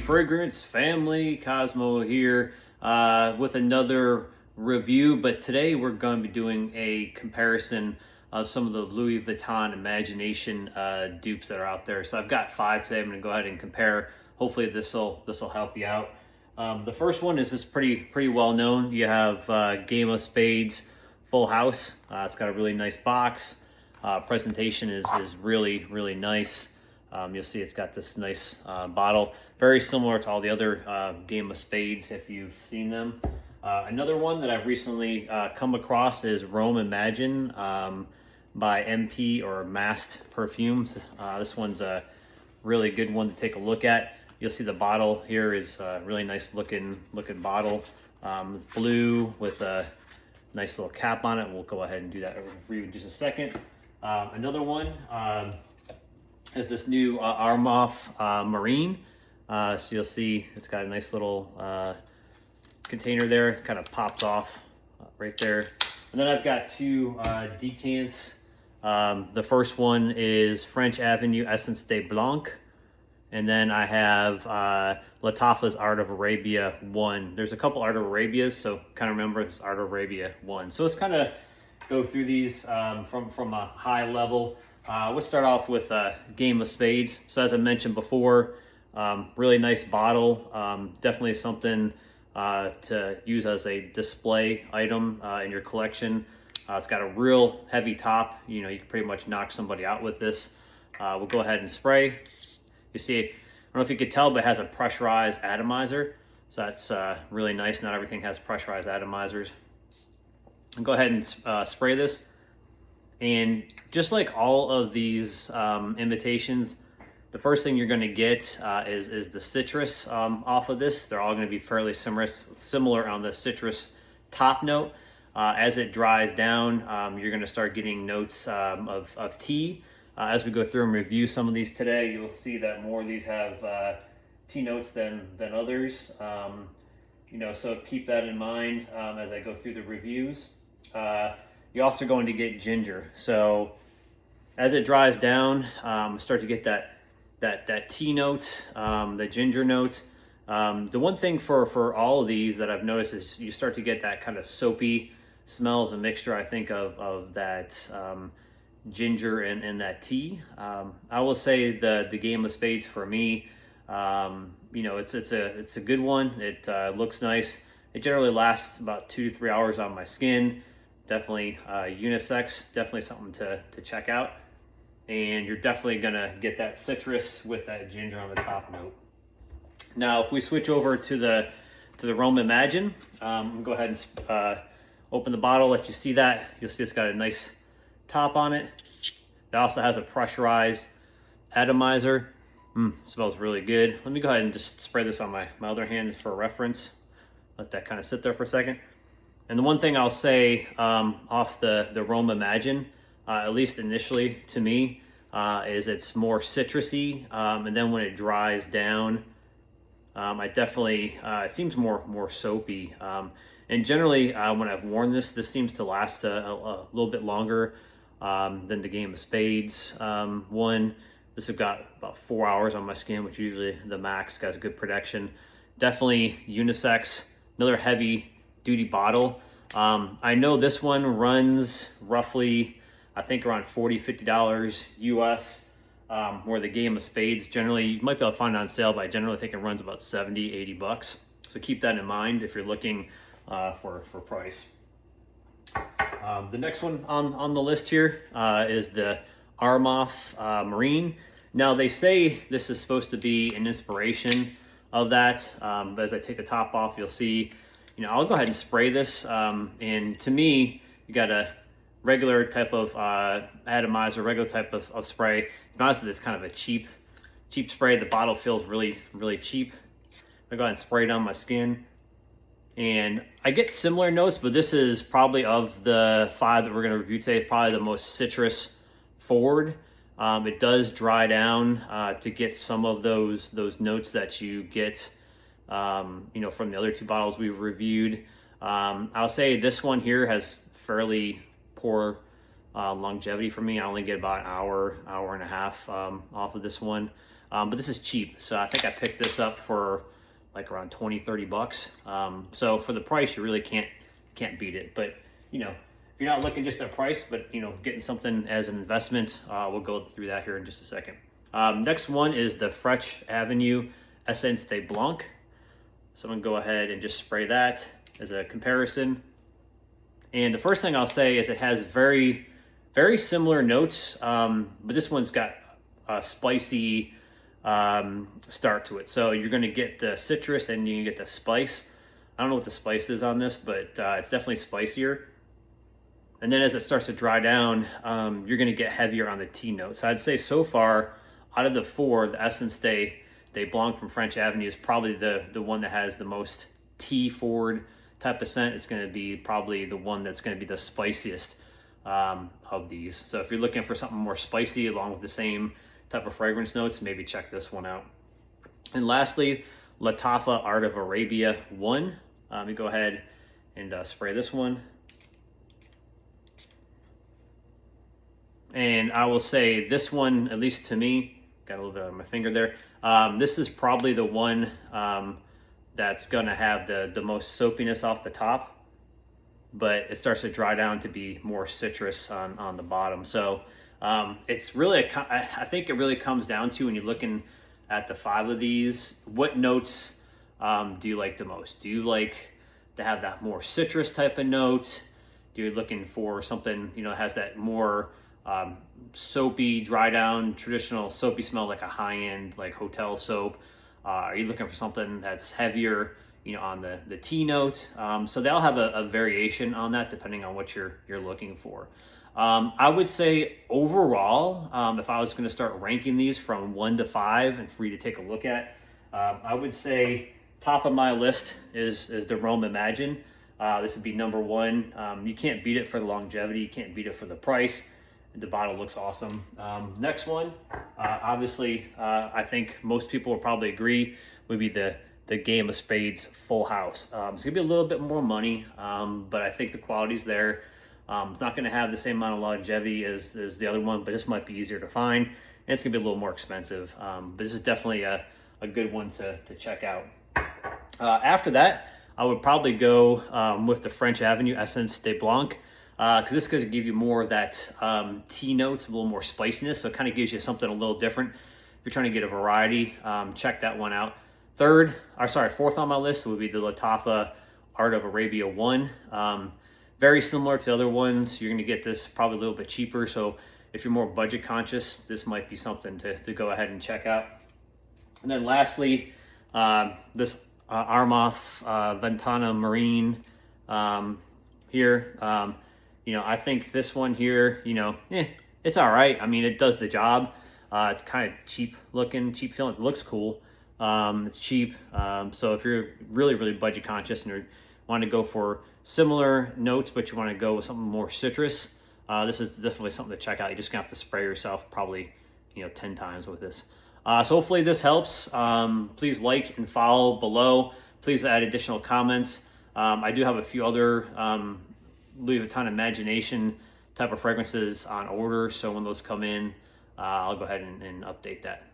fragrance family, Cosmo here with another review, but today we're going to be doing a comparison of some of the Louis Vuitton Imagination dupes that are out there. So I've got 5 today. I'm going to go ahead and compare. Hopefully this will help you out. The first one is just pretty well known. You have Game of Spades Full House. It's got a really nice box. Presentation is really nice. You'll see it's got this nice bottle, very similar to all the other Game of Spades if you've seen them. Another one that I've recently come across is Rome Imagine by MP or Mast Perfumes. This one's a really good one to take a look at. You'll see the bottle here is a really nice looking bottle. It's blue with a nice little cap on it. We'll go ahead and do that for you in just a second. Another one is this new Armaf Marine. So you'll see it's got a nice little container there. It kind of pops off right there. And then I've got 2 decants. The first one is French Avenue Essence de Blanc. And then I have Lattafa's Art of Arabia 1. There's a couple Art of Arabias, so kind of remember this Art of Arabia 1. So let's kind of go through these from a high level. We'll start off with Game of Spades. So as I mentioned before, really nice bottle. Definitely something to use as a display item in your collection. It's got a real heavy top. You know, you can pretty much knock somebody out with this. We'll go ahead and spray. You see, I don't know if you could tell, but it has a pressurized atomizer. So that's really nice. Not everything has pressurized atomizers. I'll go ahead and spray this. And just like all of these imitations, the first thing you're going to get is the citrus off of this. They're all going to be fairly similar on the citrus top note. As it dries down, you're going to start getting notes of tea. As we go through and review some of these today, you'll see that more of these have tea notes than others. You know, so keep that in mind as I go through the reviews. You're also going to get ginger. So as it dries down, start to get that tea note, the ginger note. The one thing for all of these that I've noticed is you start to get that kind of soapy smell as a mixture, I think, of that ginger and that tea. I will say the Game of Spades for me, you know, it's a good one. It looks nice. It generally lasts about 2 to 3 hours on my skin. Definitely unisex, definitely something to check out. And you're definitely gonna get that citrus with that ginger on the top note. Now, if we switch over to the Rome Imagine, I'm gonna go ahead and open the bottle, let you see that. You'll see it's got a nice top on it. It also has a pressurized atomizer. Smells really good. Let me go ahead and just spray this on my other hand for reference. Let that kind of sit there for a second. And the one thing I'll say off the Rome Imagine, at least initially to me, is it's more citrusy. And then when it dries down, I definitely, it seems more soapy. And generally, when I've worn this seems to last a little bit longer than the Game of Spades one. This has got about 4 hours on my skin, which usually the max. Got good protection. Definitely unisex. Another heavy duty bottle. I know this one runs roughly, I think, around $40-50 US. Where the Game of Spades generally, you might be able to find it on sale, but I generally think it runs about $70-80 bucks. So keep that in mind if you're looking for price. The next one on the list here is the Armaf Marine. Now they say this is supposed to be an inspiration of that, but as I take the top off, you'll see, you know, I'll go ahead and spray this. And to me, you got a regular type of atomizer, regular type of spray. To be honest with you, it's kind of a cheap spray. The bottle feels really cheap. I'll go ahead and spray it on my skin. And I get similar notes, but this is probably, of the 5 that we're going to review today, probably the most citrus forward. It does dry down to get some of those notes that you get, you know, from the other 2 bottles we've reviewed. I'll say this one here has fairly poor longevity for me. I only get about an hour, hour and a half off of this one. But this is cheap. So I think I picked this up for like around 20, 30 bucks. So for the price, you really can't beat it. But, you know, if you're not looking just at price, but, you know, getting something as an investment, we'll go through that here in just a second. Next one is the Fresh Avenue Essence de Blanc. So I'm gonna go ahead and just spray that as a comparison. And the first thing I'll say is it has very, very similar notes, but this one's got a spicy start to it. So you're gonna get the citrus and you get the spice. I don't know what the spice is on this, but it's definitely spicier. And then as it starts to dry down, you're gonna get heavier on the tea note. So I'd say so far, out of the four, the Essence de Blanc from French Avenue is probably the one that has the most tea forward type of scent. It's going to be probably the one that's going to be the spiciest of these. So if you're looking for something more spicy along with the same type of fragrance notes, maybe check this one out. And lastly, Lattafa Art of Arabia 1. Let me go ahead and spray this one. And I will say this one, at least to me, got a little bit on my finger there. This is probably the one that's gonna have the most soapiness off the top, but it starts to dry down to be more citrus on the bottom. So it's really, I think it really comes down to, when you're looking at the 5 of these, what notes do you like the most? Do you like to have that more citrus type of note? Do you looking for something, you know, has that more soapy, dry down, traditional soapy smell, like a high-end like hotel soap? Are you looking for something that's heavier, you know, on the tea note? So they'll have a variation on that depending on what you're looking for. I would say overall, if I was going to start ranking these from 1 to 5 and for you to take a look at, I would say top of my list is the Rome Imagine. This would be number 1. You can't beat it for the longevity. You can't beat it for the price. The bottle looks awesome. Next one, obviously, I think most people will probably agree, would be the Game of Spades Full House. It's gonna be a little bit more money, but I think the quality's there. It's not gonna have the same amount of longevity as the other one, but this might be easier to find, and it's gonna be a little more expensive. But this is definitely a good one to check out. After that, I would probably go with the French Avenue Essence de Blanc. Because this is going to give you more of that tea notes, a little more spiciness, so it kind of gives you something a little different. If you're trying to get a variety, check that one out. Fourth on my list would be the Lattafa Art of Arabia 1. Very similar to the other ones. You're going to get this probably a little bit cheaper, so if you're more budget conscious, this might be something to go ahead and check out. And then lastly, this Armaf Ventana Marine here. You know, I think this one here, you know, it's all right. I mean, it does the job. It's kind of cheap looking, cheap feeling. It looks cool. It's cheap. So if you're really, really budget conscious and you want to go for similar notes, but you want to go with something more citrus, this is definitely something to check out. You're just gonna have to spray yourself probably, you know, 10 times with this. So hopefully this helps. Please like and follow below. Please add additional comments. I do have a few other Louis Vuitton Imagination type of fragrances on order, so when those come in, I'll go ahead and update that.